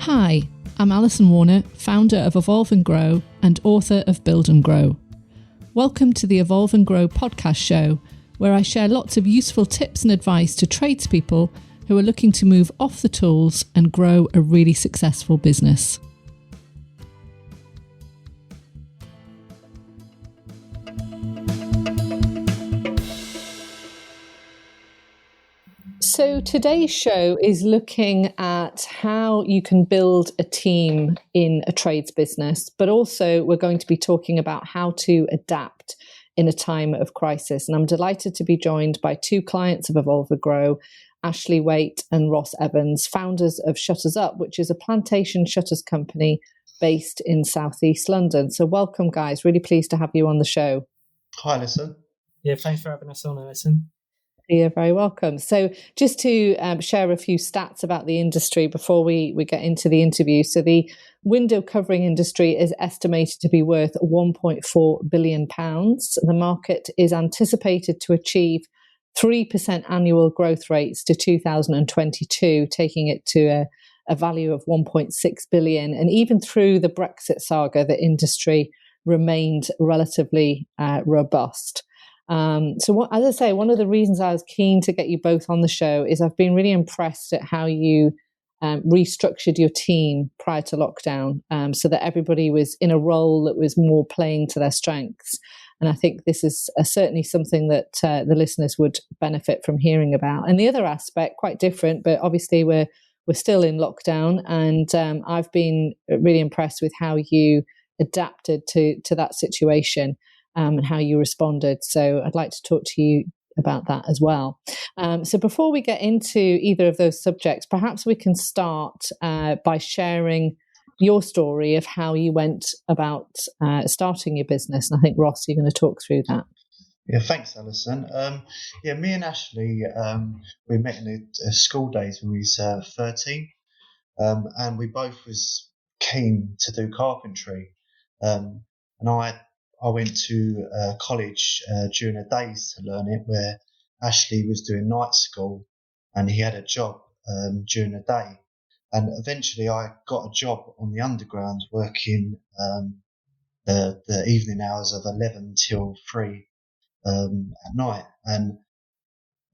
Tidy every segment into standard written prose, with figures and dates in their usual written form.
Hi, I'm Alison Warner, founder of Evolve and Grow and author of Build and Grow. Welcome to the Evolve and Grow podcast show, where I share lots of useful tips and advice to tradespeople who are looking to move off the tools and grow a really successful business. So today's show is looking at how you can build a team in a trades business, but also we're going to be talking about how to adapt in a time of crisis. And I'm delighted to be joined by two clients of Evolve and Grow, Ashley Waite and Ross Evans, founders of ShuttersUp, which is a Plantation Shutters company based in Southeast London. So welcome, guys. Really pleased to have you on the show. Hi, Alison. Yeah, thanks for having us on, Alison. You're very welcome. So just to share a few stats about the industry before we get into the interview. So the window covering industry is estimated to be worth £1.4 billion. The market is anticipated to achieve 3% annual growth rates to 2022, taking it to a value of 1.6 billion. And even through the Brexit saga, the industry remained relatively robust. As I say, one of the reasons I was keen to get you both on the show is I've been really impressed at how you restructured your team prior to lockdown, so that everybody was in a role that was more playing to their strengths. And I think this is certainly something that the listeners would benefit from hearing about. And the other aspect, quite different, but obviously we're still in lockdown, and I've been really impressed with how you adapted to that situation. And how you responded. So I'd like to talk to you about that as well. So before we get into either of those subjects, perhaps we can start by sharing your story of how you went about starting your business. And I think, Ross, you're going to talk through that. Yeah, thanks, Alison. Me and Ashley, we met in the school days when we was 13, and we both was keen to do carpentry. And I went to college during the days to learn it, where Ashley was doing night school and he had a job during the day. And eventually I got a job on the underground working the evening hours of 11 till 3 at night. And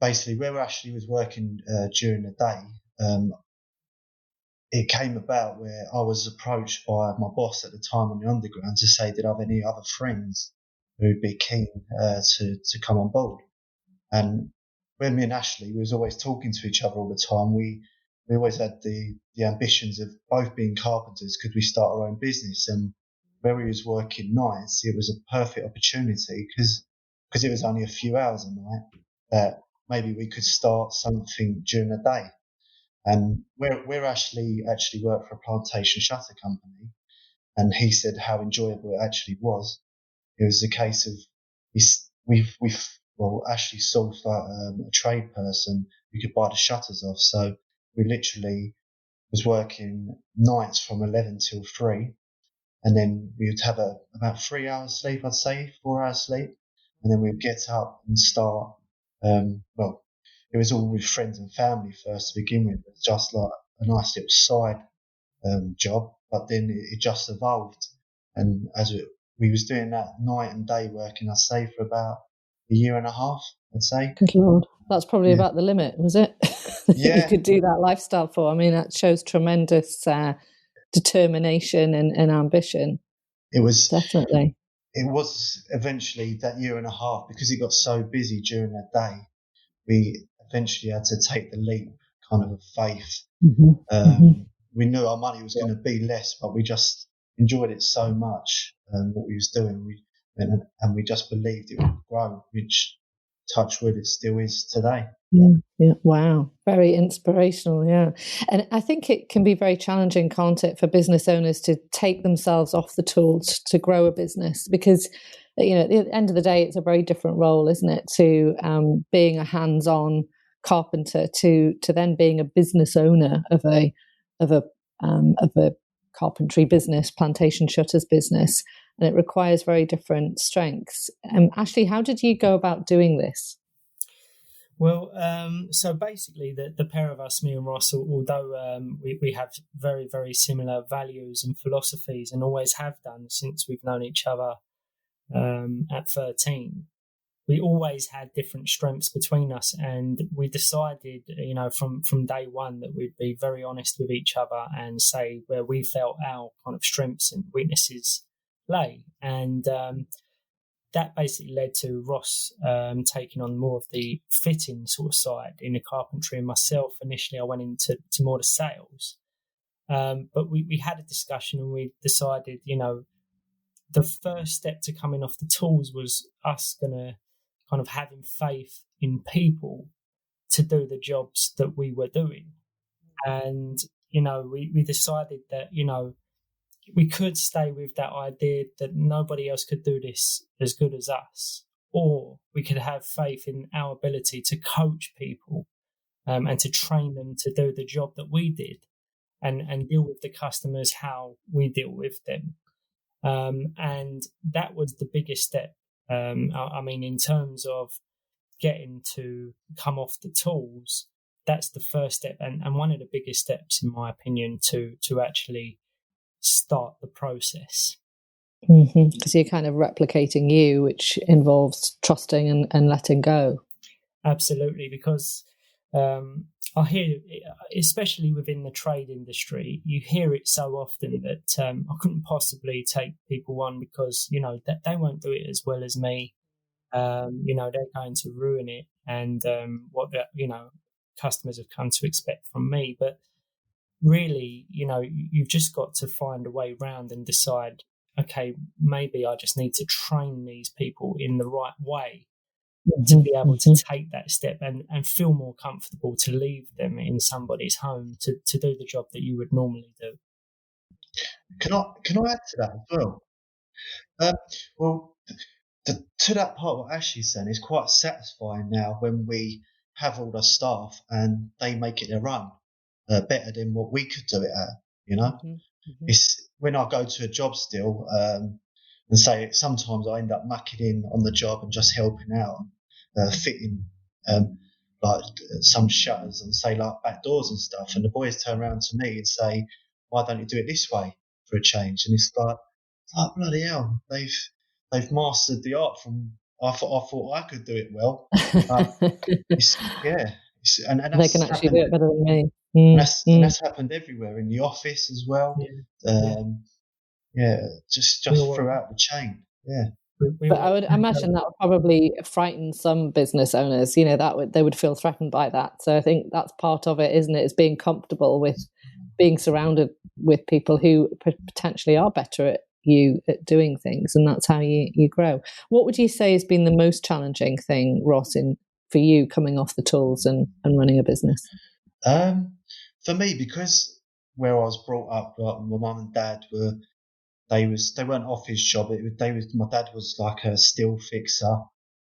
basically where Ashley was working during the day, it came about where I was approached by my boss at the time on the underground to say, did I have any other friends who'd be keen to come on board? And when me and Ashley, we was always talking to each other all the time. We always had the ambitions of both being carpenters. Could we start our own business? And where we was working nights, it was a perfect opportunity because it was only a few hours a night that maybe we could start something during the day. And where Ashley actually worked for a Plantation Shutter company, and he said how enjoyable it actually was. It was a case of Ashley sourced a trade person who could buy the shutters off. So we literally was working nights from 11 till 3, and then we would have about 3 hours sleep, I'd say 4 hours sleep, and then we'd get up and start. It was all with friends and family first to begin with. It was just like a nice little side job, but then it just evolved. And we was doing that night and day working, I'd say, for about a year and a half, I'd say. Good Lord. That's probably about the limit, was it? Yeah. You could do that lifestyle for. I mean, that shows tremendous determination and ambition. It was definitely. It was eventually that year and a half, because it got so busy during the day. We eventually had to take the leap, kind of faith. We knew our money was going to be less, but we just enjoyed it so much, what we was doing. And we just believed it would grow, which, touch wood, it still is today. Yeah. Wow. Very inspirational. Yeah. And I think it can be very challenging, can't it, for business owners to take themselves off the tools to grow a business, because, at the end of the day, it's a very different role, isn't it, to being a hands-on carpenter to then being a business owner of a carpentry business, Plantation Shutters business, and it requires very different strengths. Ashley, how did you go about doing this? Well, so basically, the pair of us, me and Ross, although we have very, very similar values and philosophies, and always have done since we've known each other at 13, we always had different strengths between us, and we decided, from day one, that we'd be very honest with each other and say where we felt our kind of strengths and weaknesses lay. And that basically led to Ross taking on more of the fitting sort of side in the carpentry, and myself initially I went into more the sales. But we had a discussion and we decided, the first step to coming off the tools was us gonna kind of having faith in people to do the jobs that we were doing. And, we decided that, we could stay with that idea that nobody else could do this as good as us, or we could have faith in our ability to coach people and to train them to do the job that we did and deal with the customers how we deal with them. And that was the biggest step. In terms of getting to come off the tools, that's the first step and one of the biggest steps, in my opinion, to actually start the process. Because you're kind of replicating you, which involves trusting and letting go. Absolutely, because I hear, especially within the trade industry, you hear it so often that I couldn't possibly take people on because, that they won't do it as well as me. They're going to ruin it, and what customers have come to expect from me. But really, you've just got to find a way round and decide, okay, maybe I just need to train these people in the right way to be able to take that step and feel more comfortable to leave them in somebody's home to do the job that you would normally do. Can I add to that as well? To that part, what Ashley's saying is quite satisfying now when we have all the staff and they make it their own better than what we could do it at. It's when I go to a job still and say sometimes I end up mucking in on the job and just helping out, fitting like some shutters and say like back doors and stuff, and the boys turn around to me and say, "Why don't you do it this way for a change?" And it's like, oh bloody hell, they've mastered the art from. I thought I could do it well. And they that's can actually happened, do it better than me. and that's happened everywhere in the office as well. Just throughout the chain. Yeah. But I would imagine that would probably frighten some business owners. They would feel threatened by that. So I think that's part of it, isn't it? Is being comfortable with being surrounded with people who potentially are better at doing things, and that's how you grow. What would you say has been the most challenging thing, Ross, for you coming off the tools and running a business? For me, because where I was brought up, like my mum and dad they weren't office job. My dad was like a steel fixer,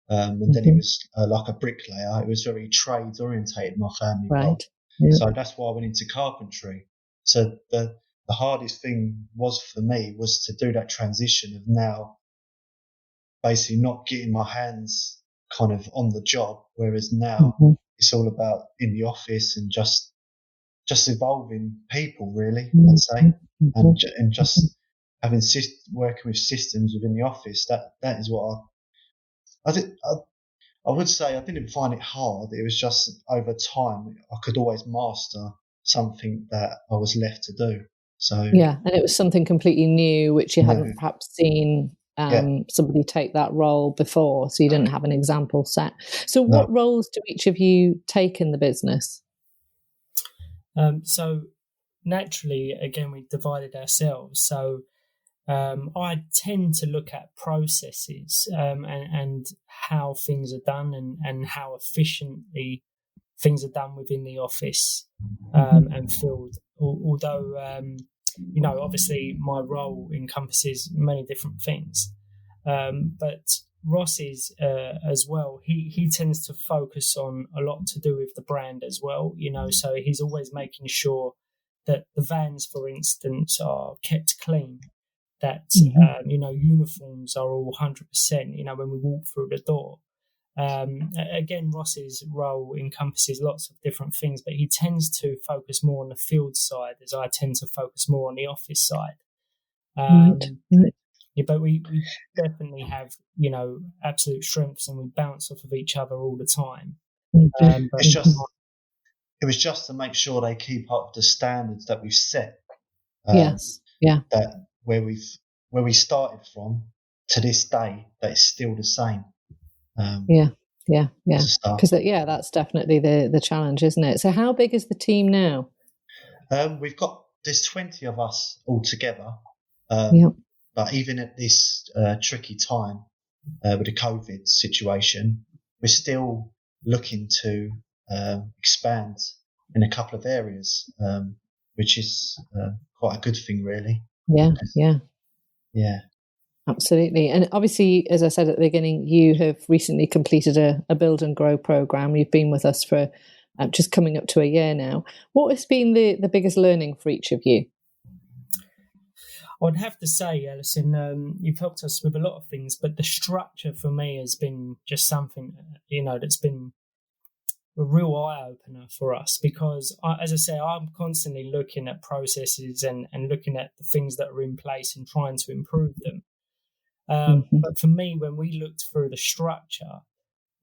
and then he was like a bricklayer. It was very trades orientated, my family. Right. Yeah. So that's why I went into carpentry. So the hardest thing for me was to do that transition of now basically not getting my hands kind of on the job, whereas now it's all about in the office and just evolving people, really, I'd say, and just having working with systems within the office. That is what I would say. I didn't find it hard. It was just over time I could always master something that I was left to do. So yeah, and it was something completely new, which you hadn't perhaps seen somebody take that role before, so you didn't have an example set. So what roles do each of you take in the business? So naturally, again, we divided ourselves. So I tend to look at processes and how things are done and how efficiently things are done within the office and field. Although, obviously my role encompasses many different things. But Ross is as well. He tends to focus on a lot to do with the brand as well. So he's always making sure that the vans, for instance, are kept clean. That uniforms are all 100%. When we walk through the door, Again, Ross's role encompasses lots of different things, but he tends to focus more on the field side, as I tend to focus more on the office side. Right. Yeah, but we definitely have, absolute strengths, and we bounce off of each other all the time. But it was just to make sure they keep up the standards that we've set. Yes. Yeah. That where we started from to this day, that it's still the same. Yeah. Because that's definitely the challenge, isn't it? So how big is the team now? There's 20 of us all together. But even at this tricky time with the COVID situation, we're still looking to expand in a couple of areas, which is quite a good thing, really. Yeah. Absolutely. And obviously, as I said at the beginning, you have recently completed a Build and Grow program. You've been with us for just coming up to a year now. What has been the biggest learning for each of you? I'd have to say, Alison, you've helped us with a lot of things, but the structure for me has been just something, that's been a real eye-opener for us, because, as I say, I'm constantly looking at processes and looking at the things that are in place and trying to improve them. But for me, when we looked through the structure,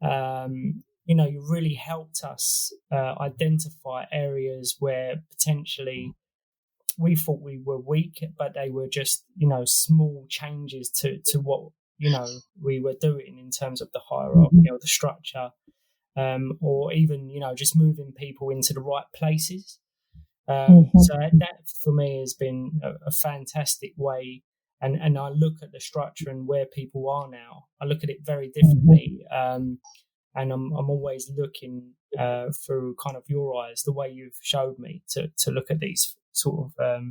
you really helped us identify areas where potentially we thought we were weak, but they were just, small changes to what, we were doing in terms of the hierarchy or the structure, or even, just moving people into the right places. So that for me has been a fantastic way. And I look at the structure and where people are now, I look at it very differently. And I'm always looking through kind of your eyes, the way you've showed me to look at these sort of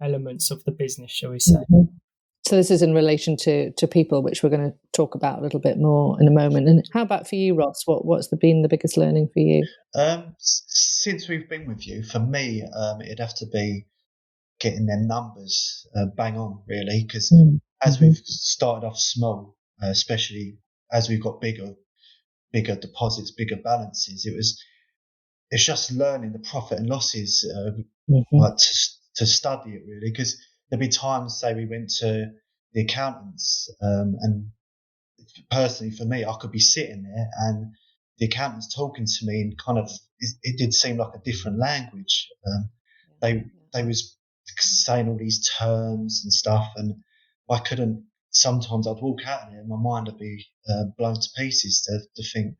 elements of the business, shall we say. So this is in relation to people, which we're going to talk about a little bit more in a moment. And how about for you, Ross? What's been the biggest learning for you? Since we've been with you, for me, it'd have to be getting their numbers bang on, really, because as we've started off small, especially as we've got bigger deposits, bigger balances, it's just learning the profit and losses, like to study it, really, because there'd be times, say, we went to the accountants, and personally for me, I could be sitting there and the accountant's talking to me, and kind of it did seem like a different language. They was saying all these terms and stuff, and I couldn't. Sometimes I'd walk out of there and my mind would be blown to pieces to think,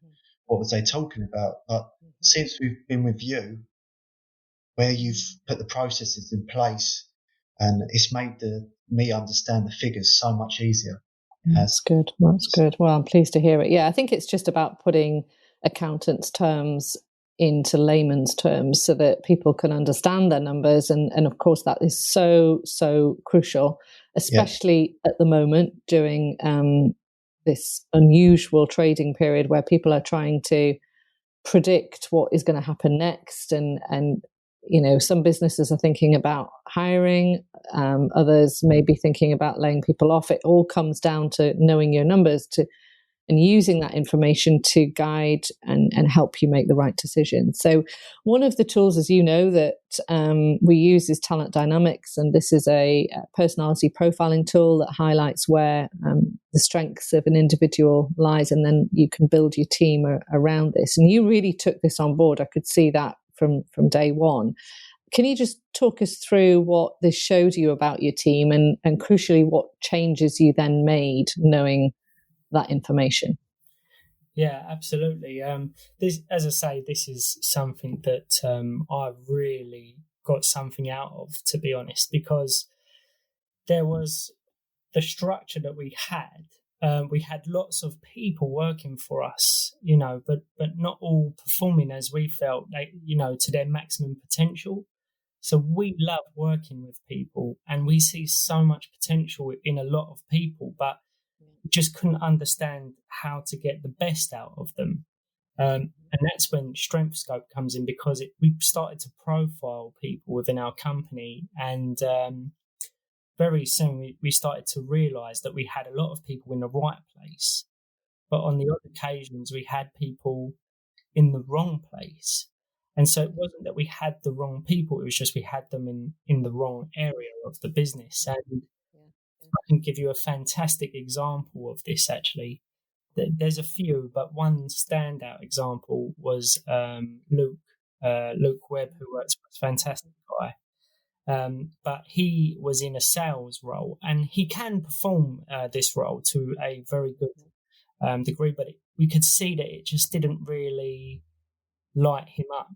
what was they talking about? But since we've been with you, where you've put the processes in place, and it's made me understand the figures so much easier. That's good. Well, I'm pleased to hear it. Yeah, I think it's just about putting accountants' terms into layman's terms so that people can understand their numbers. And of course, that is so, so crucial, especially at the moment during this unusual trading period where people are trying to predict what is going to happen next. And some businesses are thinking about hiring, others may be thinking about laying people off. It all comes down to knowing your numbers and using that information to guide and help you make the right decision. So one of the tools, as you know, that we use is Talent Dynamics, and this is a personality profiling tool that highlights where the strengths of an individual lies, and then you can build your team around this. And you really took this on board. I could see that from day one. Can you just talk us through what this showed you about your team, and crucially, what changes you then made knowing that information? Yeah, absolutely. This, as I say, this is something that I really got something out of, to be honest, because there was the structure that we had. We had lots of people working for us, but not all performing as we felt, to their maximum potential. So we love working with people, and we see so much potential in a lot of people, but just couldn't understand how to get the best out of them. And that's when Strength Scope comes in, because we started to profile people within our company, and very soon we started to realise that we had a lot of people in the right place, but on the odd occasions we had people in the wrong place. And so it wasn't that we had the wrong people, it was just we had them in the wrong area of the business. And I can give you a fantastic example of this, actually. There's a few, but one standout example was Luke Webb, who works for us, fantastic guy. But he was in a sales role, and he can perform this role to a very good degree, but we could see that it just didn't really light him up,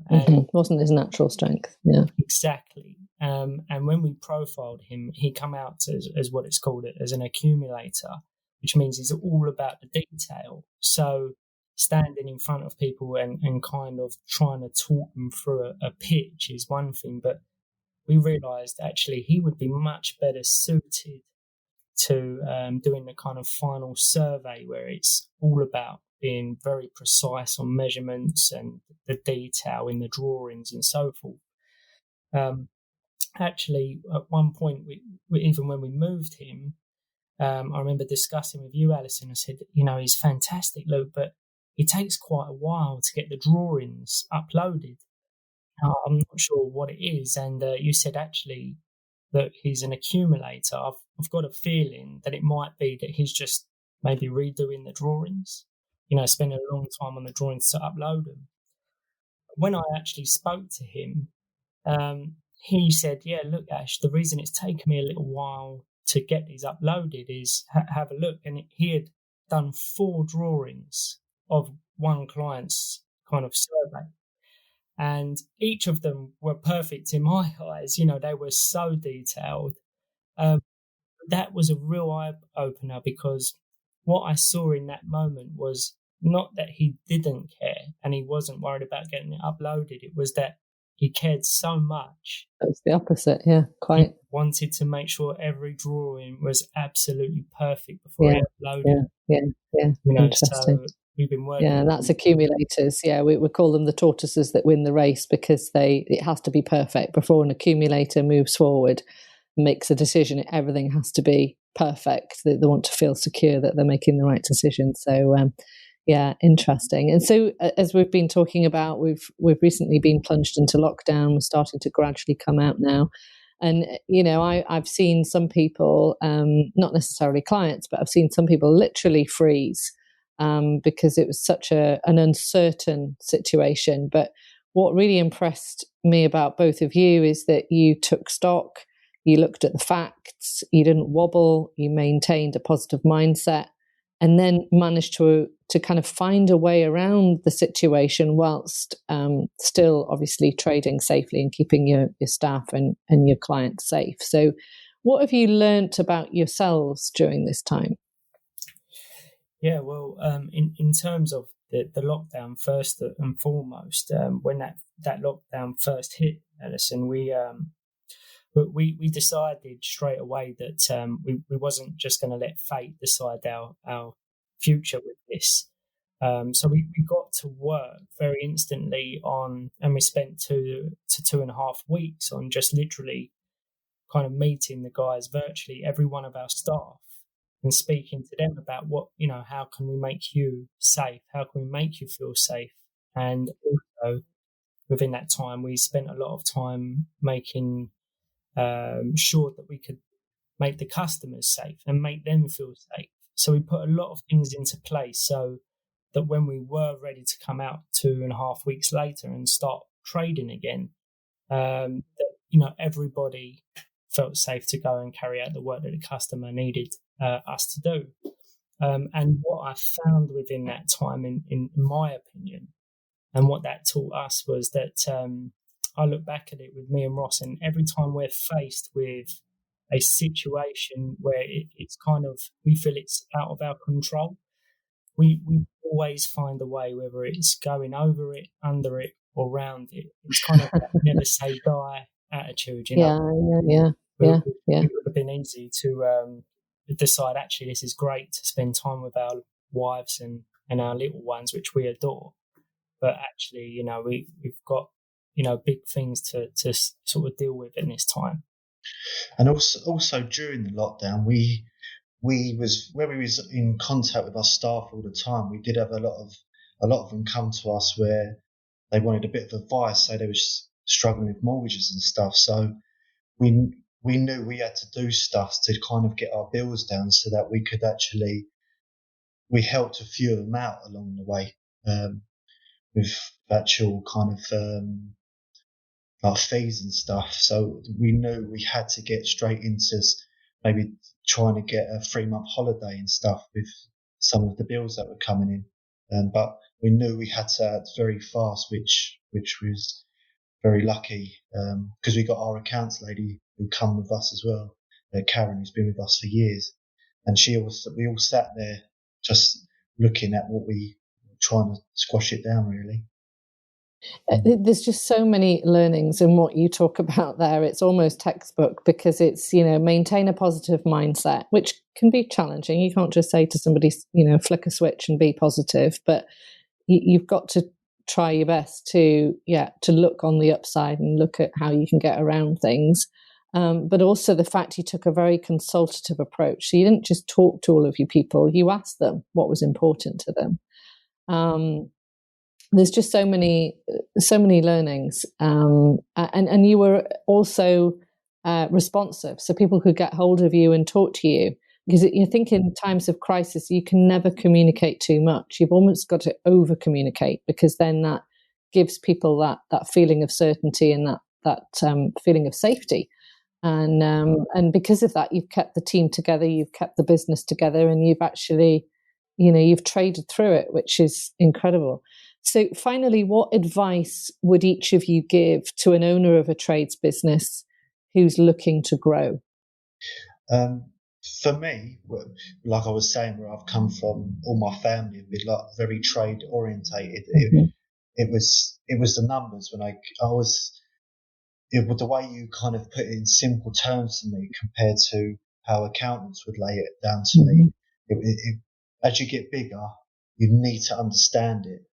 and wasn't his natural strength. Yeah, exactly. And when we profiled him, he come out as what it's called, as an accumulator, which means he's all about the detail. So standing in front of people and kind of trying to talk them through a pitch is one thing, but we realised actually he would be much better suited to doing the kind of final survey where it's all about being very precise on measurements and the detail in the drawings and so forth. Actually, at one point, we even when we moved him, I remember discussing with you, Alison. I said, he's fantastic, Luke, but it takes quite a while to get the drawings uploaded. I'm not sure what it is. And you said, actually, that he's an accumulator. I've got a feeling that it might be that he's just maybe redoing the drawings, spending a long time on the drawings to upload them. When I actually spoke to him, he said, yeah, look, Ash, the reason it's taken me a little while to get these uploaded is have a look. And he had done 4 drawings of one client's kind of survey. And each of them were perfect in my eyes. They were so detailed. That was a real eye-opener, because what I saw in that moment was not that he didn't care and he wasn't worried about getting it uploaded. It was that he cared so much. That's the opposite, yeah, quite. He wanted to make sure every drawing was absolutely perfect before he uploaded. Yeah. Interesting. So we've been working. Yeah, that's accumulators. Yeah, we call them the tortoises that win the race, because it has to be perfect before an accumulator moves forward, makes a decision. Everything has to be perfect. They want to feel secure that they're making the right decision. So, yeah, interesting. And so, as we've been talking about, we've recently been plunged into lockdown. We're starting to gradually come out now. And, I've seen some people, not necessarily clients, but I've seen some people literally freeze because it was such an uncertain situation. But what really impressed me about both of you is that you took stock, you looked at the facts, you didn't wobble, you maintained a positive mindset, and then managed to kind of find a way around the situation whilst still obviously trading safely and keeping your staff and your clients safe. So what have you learnt about yourselves during this time? Yeah, well, in terms of the lockdown, first and foremost, when that lockdown first hit, Alison, we decided straight away that we wasn't just going to let fate decide our future with this. So we got to work very instantly and we spent 2 to 2.5 weeks on just literally kind of meeting the guys virtually, every one of our staff, and speaking to them about how can we make you safe? How can we make you feel safe? And also within that time, we spent a lot of time making sure that we could make the customers safe and make them feel safe. So we put a lot of things into place so that when we were ready to come out 2.5 weeks later and start trading again, that everybody felt safe to go and carry out the work that the customer needed us to do. And what I found within that time, in my opinion, and what that taught us was that I look back at it with me and Ross, and every time we're faced with a situation where it's kind of, we feel it's out of our control, we always find a way, whether it's going over it, under it, or around it. It's kind of that never say die attitude, Yeah. It would have been easy to decide, actually, this is great to spend time with our wives and our little ones, which we adore. But actually, we've got, big things to sort of deal with in this time. And also during the lockdown, we we was in contact with our staff all the time. We did have a lot of them come to us where they wanted a bit of advice, say they were struggling with mortgages and stuff. So we knew we had to do stuff to kind of get our bills down so that we could actually, we helped a few of them out along the way, with actual kind of, like fees and stuff. So we knew we had to get straight into maybe trying to get a 3-month holiday and stuff with some of the bills that were coming in. But we knew we had to act very fast, which was very lucky, because we got our accounts lady who come with us as well, Karen, who's been with us for years, and we all sat there just looking at what we were trying to squash it down, really. There's just so many learnings in what you talk about there. It's almost textbook, because it's, maintain a positive mindset, which can be challenging. You can't just say to somebody, flick a switch and be positive, but you've got to try your best to look on the upside and look at how you can get around things. But also the fact you took a very consultative approach. So you didn't just talk to all of your people, you asked them what was important to them. There's just so many learnings, and you were also responsive, so people could get hold of you and talk to you. Because you think in times of crisis, you can never communicate too much. You've almost got to over communicate, because then that gives people that feeling of certainty and that feeling of safety. And because of that, you've kept the team together, you've kept the business together, and you've actually, you've traded through it, which is incredible. So finally, what advice would each of you give to an owner of a trades business who's looking to grow? For me, like I was saying, where I've come from, all my family have been like very trade orientated. Mm-hmm. It was the numbers when I was, the way you kind of put it in simple terms to me compared to how accountants would lay it down to mm-hmm. me. As you get bigger, you need to understand it.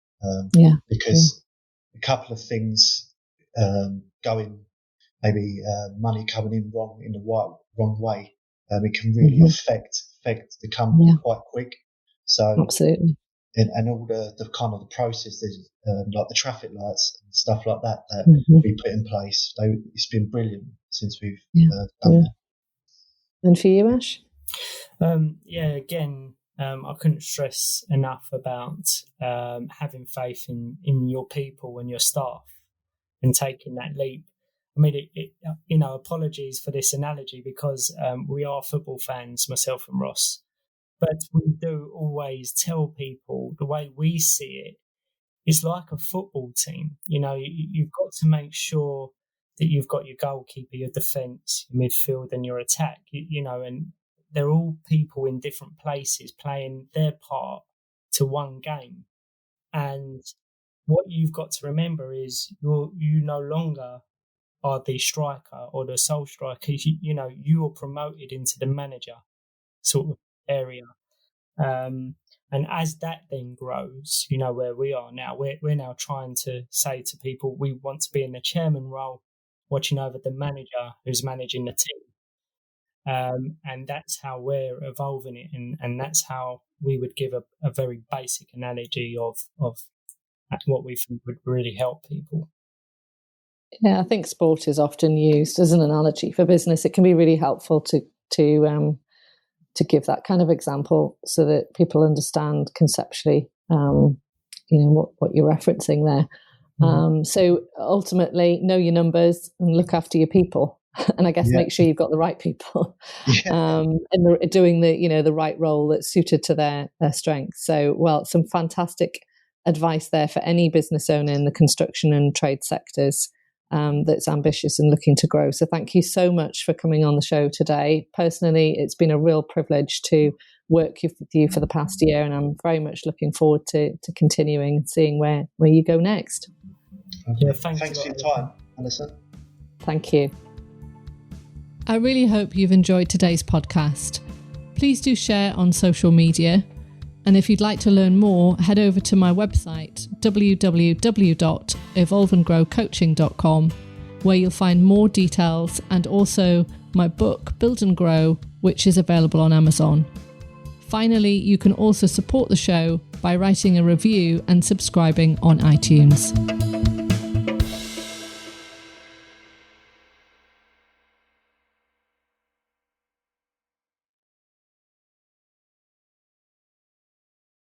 Because a couple of things going, maybe money coming in wrong in the wrong way, it can really mm-hmm. affect the company quite quick. So absolutely, and all the kind of the processes, like the traffic lights and stuff like that mm-hmm. we put in place. It's been brilliant since we've done that. And for you, Ash? Again. I couldn't stress enough about having faith in your people and your staff and taking that leap. I mean, apologies for this analogy, because we are football fans, myself and Ross, but we do always tell people the way we see it. It's like a football team. You've got to make sure that you've got your goalkeeper, your defence, your midfield, and your attack. And they're all people in different places playing their part to one game. And what you've got to remember is you no longer are the striker or the sole striker. You are promoted into the manager sort of area. And as that then grows, where we are now, we're now trying to say to people, we want to be in the chairman role, watching over the manager who's managing the team. And that's how we're evolving it, and that's how we would give a very basic analogy of what we think would really help people. Yeah, I think sport is often used as an analogy for business. It can be really helpful to give that kind of example so that people understand conceptually, what you're referencing there. Mm-hmm. So ultimately, know your numbers and look after your people. And I guess make sure you've got the right people and they're doing the right role that's suited to their strengths. So, some fantastic advice there for any business owner in the construction and trade sectors that's ambitious and looking to grow. So thank you so much for coming on the show today. Personally, it's been a real privilege to work with you for the past year, and I'm very much looking forward to continuing and seeing where you go next. Thanks for your time, Alison. Thank you. I really hope you've enjoyed today's podcast. Please do share on social media. And if you'd like to learn more, head over to my website, www.evolveandgrowcoaching.com, where you'll find more details and also my book Build and Grow, which is available on Amazon. Finally, you can also support the show by writing a review and subscribing on iTunes.